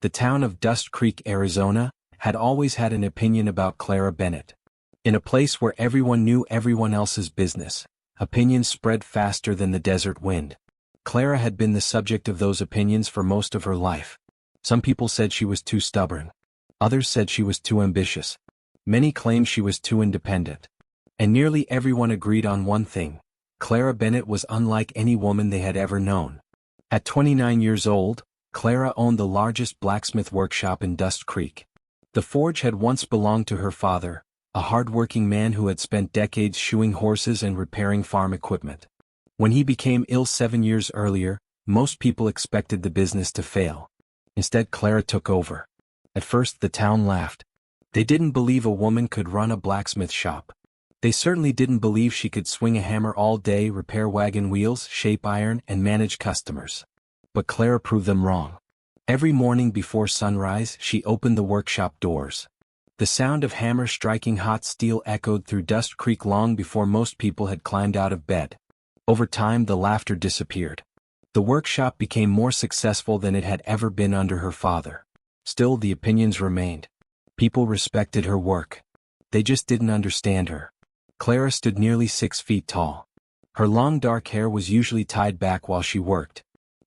The town of Dust Creek, Arizona, had always had an opinion about Clara Bennett. In a place where everyone knew everyone else's business, opinions spread faster than the desert wind. Clara had been the subject of those opinions for most of her life. Some people said she was too stubborn. Others said she was too ambitious. Many claimed she was too independent. And nearly everyone agreed on one thing: Clara Bennett was unlike any woman they had ever known. At 29 years old, Clara owned the largest blacksmith workshop in Dust Creek. The forge had once belonged to her father, a hard-working man who had spent decades shoeing horses and repairing farm equipment. When he became ill 7 years earlier, most people expected the business to fail. Instead, Clara took over. At first, the town laughed. They didn't believe a woman could run a blacksmith shop. They certainly didn't believe she could swing a hammer all day, repair wagon wheels, shape iron, and manage customers. But Clara proved them wrong. Every morning before sunrise, she opened the workshop doors. The sound of hammers striking hot steel echoed through Dust Creek long before most people had climbed out of bed. Over time, the laughter disappeared. The workshop became more successful than it had ever been under her father. Still, the opinions remained. People respected her work. They just didn't understand her. Clara stood nearly 6 feet tall. Her long dark hair was usually tied back while she worked.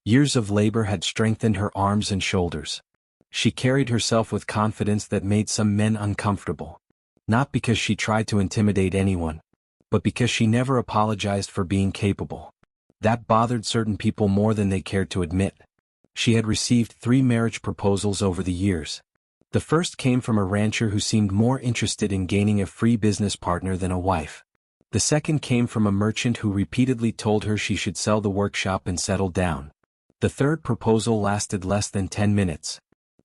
Years of labor had strengthened her arms and shoulders. She carried herself with confidence that made some men uncomfortable. Not because she tried to intimidate anyone, but because she never apologized for being capable. That bothered certain people more than they cared to admit. She had received 3 marriage proposals over the years. The first came from a rancher who seemed more interested in gaining a free business partner than a wife. The second came from a merchant who repeatedly told her she should sell the workshop and settle down. The third proposal lasted less than 10 minutes.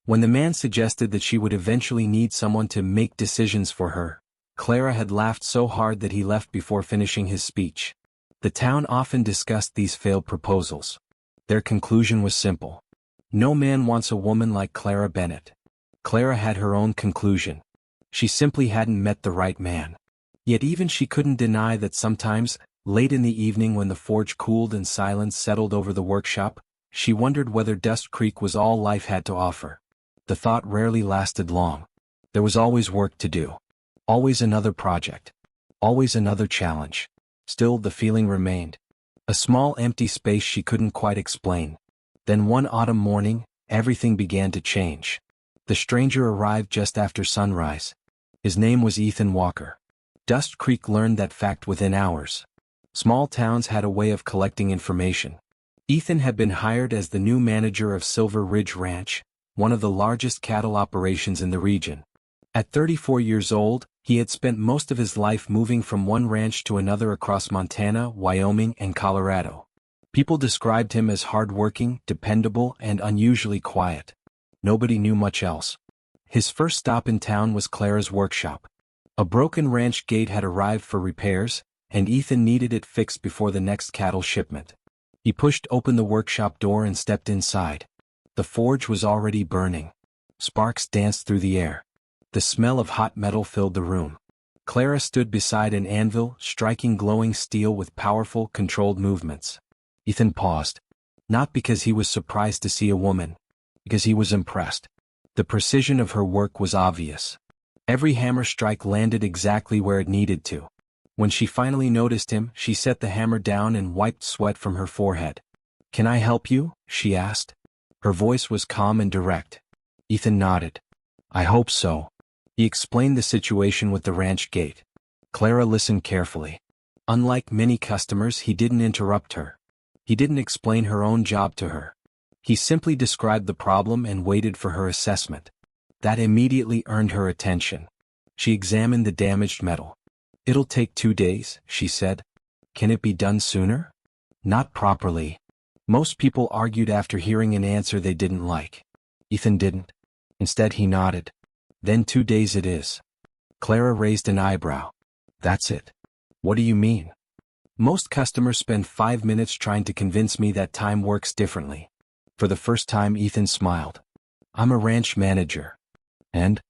When the man suggested that she would eventually need someone to make decisions for her, Clara had laughed so hard that he left before finishing his speech. The town often discussed these failed proposals. Their conclusion was simple. No man wants a woman like Clara Bennett. Clara had her own conclusion. She simply hadn't met the right man. Yet even she couldn't deny that sometimes, late in the evening when the forge cooled and silence settled over the workshop, she wondered whether Dust Creek was all life had to offer. The thought rarely lasted long. There was always work to do. Always another project. Always another challenge. Still, the feeling remained. A small empty space she couldn't quite explain. Then one autumn morning, everything began to change. The stranger arrived just after sunrise. His name was Ethan Walker. Dust Creek learned that fact within hours. Small towns had a way of collecting information. Ethan had been hired as the new manager of Silver Ridge Ranch, one of the largest cattle operations in the region. At 34 years old, he had spent most of his life moving from one ranch to another across Montana, Wyoming, and Colorado. People described him as hardworking, dependable, and unusually quiet. Nobody knew much else. His first stop in town was Clara's workshop. A broken ranch gate had arrived for repairs, and Ethan needed it fixed before the next cattle shipment. He pushed open the workshop door and stepped inside. The forge was already burning. Sparks danced through the air. The smell of hot metal filled the room. Clara stood beside an anvil, striking glowing steel with powerful, controlled movements. Ethan paused. Not because he was surprised to see a woman. Because he was impressed. The precision of her work was obvious. Every hammer strike landed exactly where it needed to. When she finally noticed him, she set the hammer down and wiped sweat from her forehead. "Can I help you?" she asked. Her voice was calm and direct. Ethan nodded. "I hope so." He explained the situation with the ranch gate. Clara listened carefully. Unlike many customers, he didn't interrupt her. He didn't explain her own job to her. He simply described the problem and waited for her assessment. That immediately earned her attention. She examined the damaged metal. "It'll take 2 days," she said. "Can it be done sooner?" "Not properly." Most people argued after hearing an answer they didn't like. Ethan didn't. Instead, he nodded. "Then 2 days it is." Clara raised an eyebrow. "That's it." "What do you mean?" "Most customers spend 5 minutes trying to convince me that time works differently." For the first time, Ethan smiled. "I'm a ranch manager. And?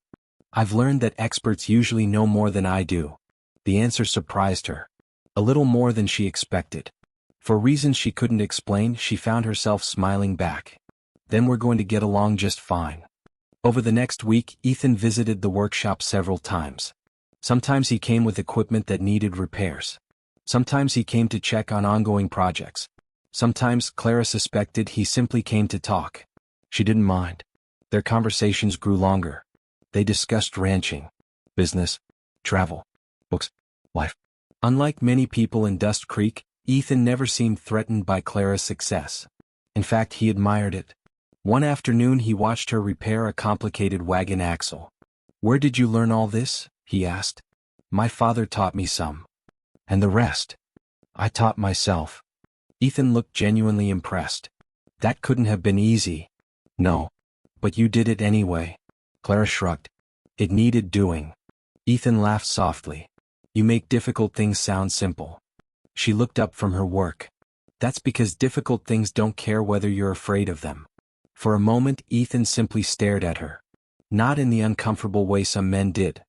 I've learned that experts usually know more than I do." The answer surprised her. A little more than she expected. For reasons she couldn't explain, she found herself smiling back. "Then we're going to get along just fine." Over the next week, Ethan visited the workshop several times. Sometimes he came with equipment that needed repairs. Sometimes he came to check on ongoing projects. Sometimes Clara suspected he simply came to talk. She didn't mind. Their conversations grew longer. They discussed ranching, business, travel, books, life. Unlike many people in Dust Creek, Ethan never seemed threatened by Clara's success. In fact, he admired it. One afternoon he watched her repair a complicated wagon axle. "Where did you learn all this?" he asked. "My father taught me some. And the rest? I taught myself." Ethan looked genuinely impressed. "That couldn't have been easy." "No. But you did it anyway." Clara shrugged. "It needed doing." Ethan laughed softly. "You make difficult things sound simple." She looked up from her work. "That's because difficult things don't care whether you're afraid of them." For a moment Ethan simply stared at her. Not in the uncomfortable way some men did.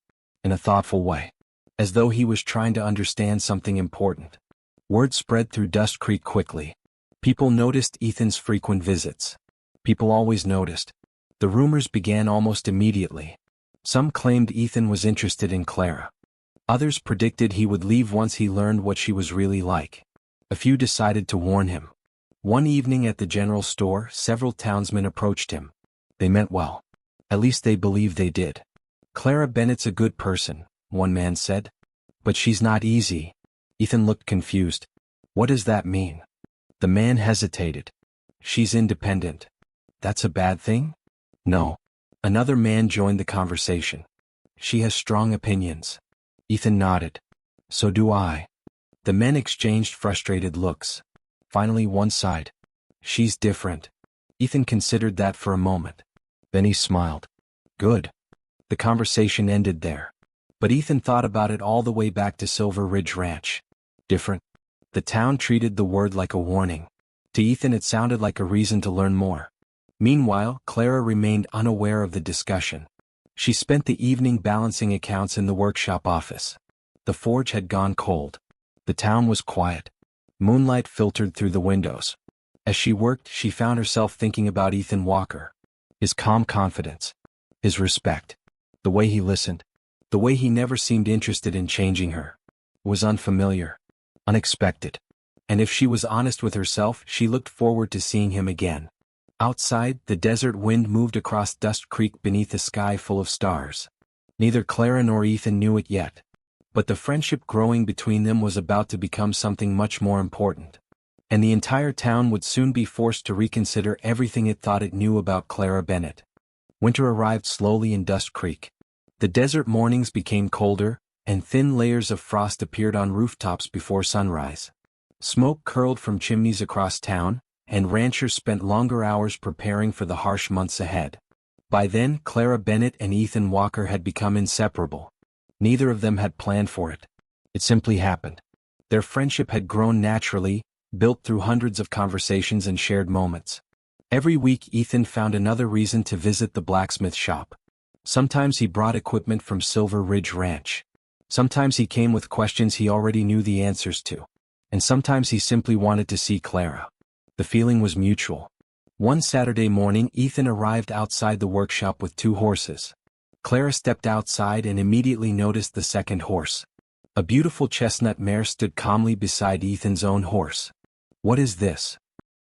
In a thoughtful way. As though he was trying to understand something important. Word spread through Dust Creek quickly. People noticed Ethan's frequent visits. People always noticed. The rumors began almost immediately. Some claimed Ethan was interested in Clara. Others predicted he would leave once he learned what she was really like. A few decided to warn him. One evening at the general store, several townsmen approached him. They meant well. At least they believed they did. "Clara Bennett's a good person," one man said. "But she's not easy." Ethan looked confused. "What does that mean?" The man hesitated. "She's independent." "That's a bad thing?" "No." Another man joined the conversation. "She has strong opinions." Ethan nodded. "So do I." The men exchanged frustrated looks. Finally one sighed. "She's different." Ethan considered that for a moment. Then he smiled. "Good." The conversation ended there. But Ethan thought about it all the way back to Silver Ridge Ranch. Different. The town treated the word like a warning. To Ethan it sounded like a reason to learn more. Meanwhile, Clara remained unaware of the discussion. She spent the evening balancing accounts in the workshop office. The forge had gone cold. The town was quiet. Moonlight filtered through the windows. As she worked, she found herself thinking about Ethan Walker. His calm confidence. His respect. The way he listened. The way he never seemed interested in changing her. Was unfamiliar. Unexpected. And if she was honest with herself, she looked forward to seeing him again. Outside, the desert wind moved across Dust Creek beneath a sky full of stars. Neither Clara nor Ethan knew it yet. But the friendship growing between them was about to become something much more important. And the entire town would soon be forced to reconsider everything it thought it knew about Clara Bennett. Winter arrived slowly in Dust Creek. The desert mornings became colder, and thin layers of frost appeared on rooftops before sunrise. Smoke curled from chimneys across town, and ranchers spent longer hours preparing for the harsh months ahead. By then, Clara Bennett and Ethan Walker had become inseparable. Neither of them had planned for it. It simply happened. Their friendship had grown naturally, built through hundreds of conversations and shared moments. Every week Ethan found another reason to visit the blacksmith shop. Sometimes he brought equipment from Silver Ridge Ranch. Sometimes he came with questions he already knew the answers to. And sometimes he simply wanted to see Clara. The feeling was mutual. One Saturday morning Ethan arrived outside the workshop with 2 horses. Clara stepped outside and immediately noticed the second horse. A beautiful chestnut mare stood calmly beside Ethan's own horse. "What is this?"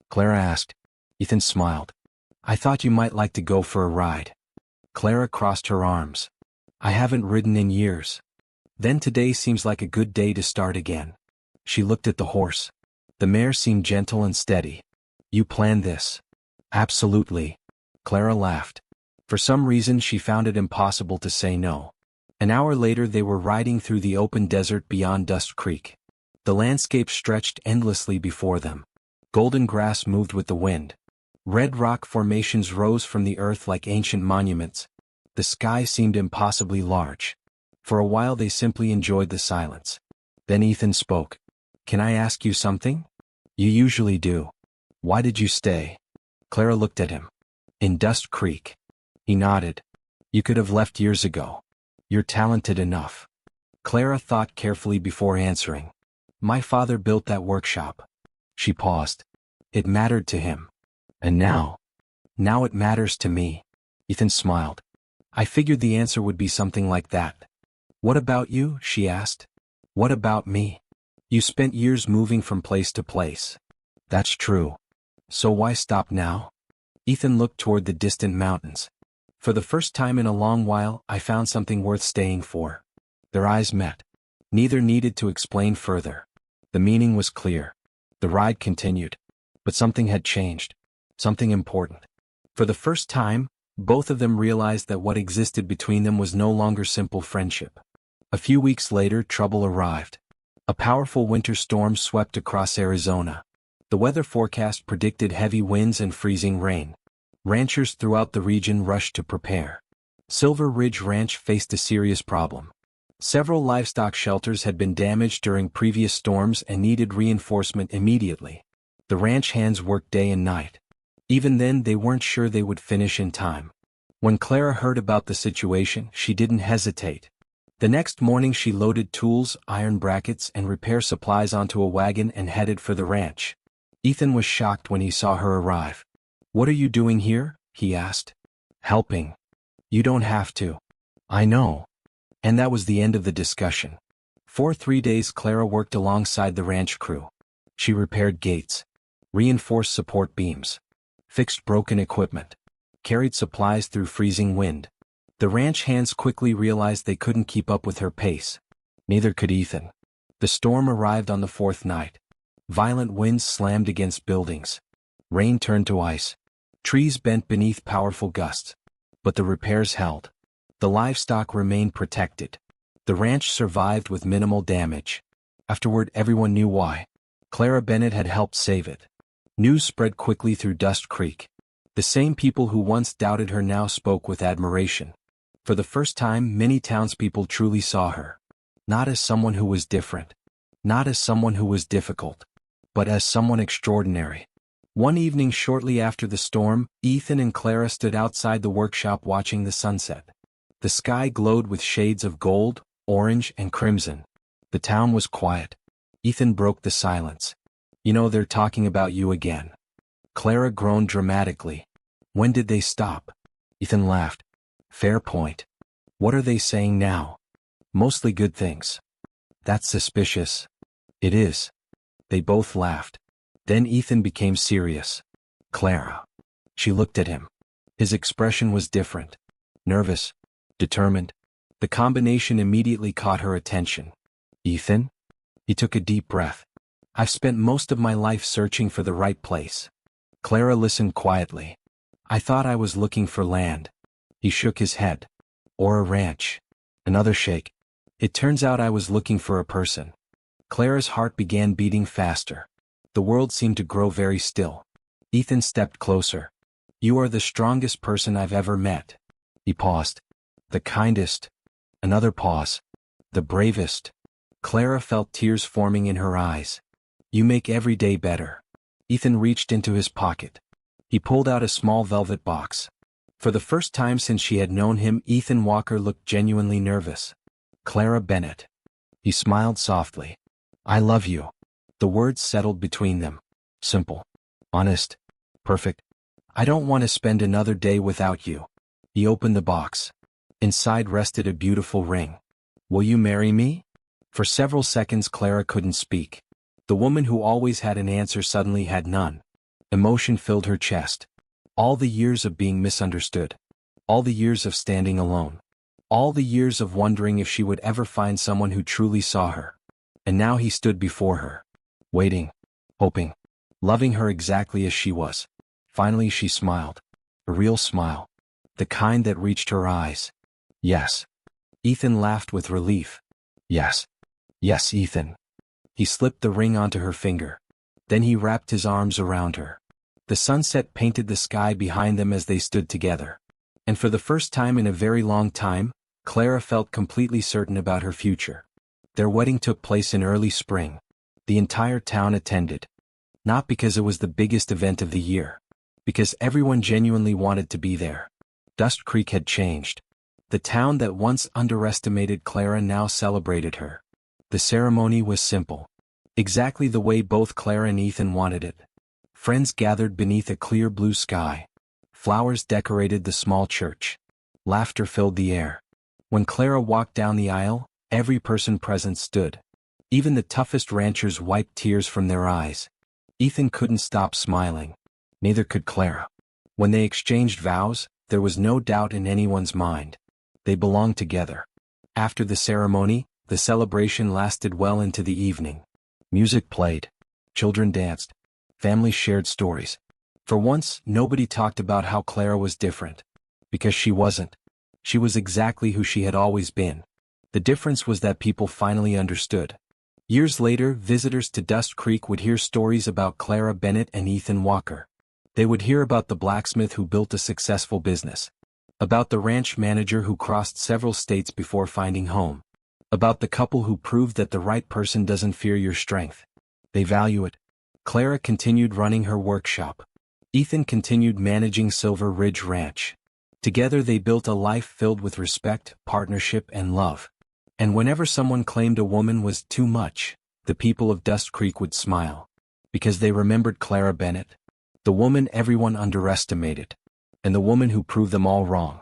Clara asked. Ethan smiled. "I thought you might like to go for a ride." Clara crossed her arms. "I haven't ridden in years." "Then today seems like a good day to start again." She looked at the horse. The mare seemed gentle and steady. "You planned this?" "Absolutely." Clara laughed. For some reason she found it impossible to say no. An hour later they were riding through the open desert beyond Dust Creek. The landscape stretched endlessly before them. Golden grass moved with the wind. Red rock formations rose from the earth like ancient monuments. The sky seemed impossibly large. For a while they simply enjoyed the silence. Then Ethan spoke. "Can I ask you something?" "You usually do." "Why did you stay?" Clara looked at him. "In Dust Creek." He nodded. "You could have left years ago. You're talented enough." Clara thought carefully before answering. "My father built that workshop." She paused. "It mattered to him. And now? Now it matters to me." Ethan smiled. I figured the answer would be something like that. What about you? She asked. What about me? You spent years moving from place to place. That's true. So why stop now? Ethan looked toward the distant mountains. For the first time in a long while, I found something worth staying for. Their eyes met. Neither needed to explain further. The meaning was clear. The ride continued. But something had changed. Something important. For the first time, both of them realized that what existed between them was no longer simple friendship. A few weeks later, trouble arrived. A powerful winter storm swept across Arizona. The weather forecast predicted heavy winds and freezing rain. Ranchers throughout the region rushed to prepare. Silver Ridge Ranch faced a serious problem. Several livestock shelters had been damaged during previous storms and needed reinforcement immediately. The ranch hands worked day and night. Even then, they weren't sure they would finish in time. When Clara heard about the situation, she didn't hesitate. The next morning she loaded tools, iron brackets, and repair supplies onto a wagon and headed for the ranch. Ethan was shocked when he saw her arrive. What are you doing here? He asked. Helping. You don't have to. I know. And that was the end of the discussion. For 3 days Clara worked alongside the ranch crew. She repaired gates, reinforced support beams, fixed broken equipment, carried supplies through freezing wind. The ranch hands quickly realized they couldn't keep up with her pace. Neither could Ethan. The storm arrived on the 4th night. Violent winds slammed against buildings. Rain turned to ice. Trees bent beneath powerful gusts. But the repairs held. The livestock remained protected. The ranch survived with minimal damage. Afterward, everyone knew why. Clara Bennett had helped save it. News spread quickly through Dust Creek. The same people who once doubted her now spoke with admiration. For the first time, many townspeople truly saw her. Not as someone who was different. Not as someone who was difficult. But as someone extraordinary. One evening shortly after the storm, Ethan and Clara stood outside the workshop watching the sunset. The sky glowed with shades of gold, orange, and crimson. The town was quiet. Ethan broke the silence. You know, they're talking about you again. Clara groaned dramatically. When did they stop? Ethan laughed. Fair point. What are they saying now? Mostly good things. That's suspicious. It is. They both laughed. Then Ethan became serious. Clara. She looked at him. His expression was different. Nervous. Determined. The combination immediately caught her attention. Ethan? He took a deep breath. I've spent most of my life searching for the right place. Clara listened quietly. I thought I was looking for land. He shook his head. Or a ranch. Another shake. It turns out I was looking for a person. Clara's heart began beating faster. The world seemed to grow very still. Ethan stepped closer. You are the strongest person I've ever met. He paused. The kindest. Another pause. The bravest. Clara felt tears forming in her eyes. You make every day better. Ethan reached into his pocket. He pulled out a small velvet box. For the first time since she had known him, Ethan Walker looked genuinely nervous. Clara Bennett. He smiled softly. I love you. The words settled between them. Simple. Honest. Perfect. I don't want to spend another day without you. He opened the box. Inside rested a beautiful ring. Will you marry me? For several seconds Clara couldn't speak. The woman who always had an answer suddenly had none. Emotion filled her chest. All the years of being misunderstood. All the years of standing alone. All the years of wondering if she would ever find someone who truly saw her. And now he stood before her. Waiting. Hoping. Loving her exactly as she was. Finally she smiled. A real smile. The kind that reached her eyes. Yes. Ethan laughed with relief. Yes. Yes, Ethan. He slipped the ring onto her finger. Then he wrapped his arms around her. The sunset painted the sky behind them as they stood together. And for the first time in a very long time, Clara felt completely certain about her future. Their wedding took place in early spring. The entire town attended. Not because it was the biggest event of the year. Because everyone genuinely wanted to be there. Dust Creek had changed. The town that once underestimated Clara now celebrated her. The ceremony was simple. Exactly the way both Clara and Ethan wanted it. Friends gathered beneath a clear blue sky. Flowers decorated the small church. Laughter filled the air. When Clara walked down the aisle, every person present stood. Even the toughest ranchers wiped tears from their eyes. Ethan couldn't stop smiling. Neither could Clara. When they exchanged vows, there was no doubt in anyone's mind. They belonged together. After the ceremony, the celebration lasted well into the evening. Music played. Children danced. Families shared stories. For once, nobody talked about how Clara was different. Because she wasn't. She was exactly who she had always been. The difference was that people finally understood. Years later, visitors to Dust Creek would hear stories about Clara Bennett and Ethan Walker. They would hear about the blacksmith who built a successful business. About the ranch manager who crossed several states before finding home. About the couple who proved that the right person doesn't fear your strength. They value it. Clara continued running her workshop. Ethan continued managing Silver Ridge Ranch. Together they built a life filled with respect, partnership, and love. And whenever someone claimed a woman was too much, the people of Dust Creek would smile. Because they remembered Clara Bennett. The woman everyone underestimated. And the woman who proved them all wrong.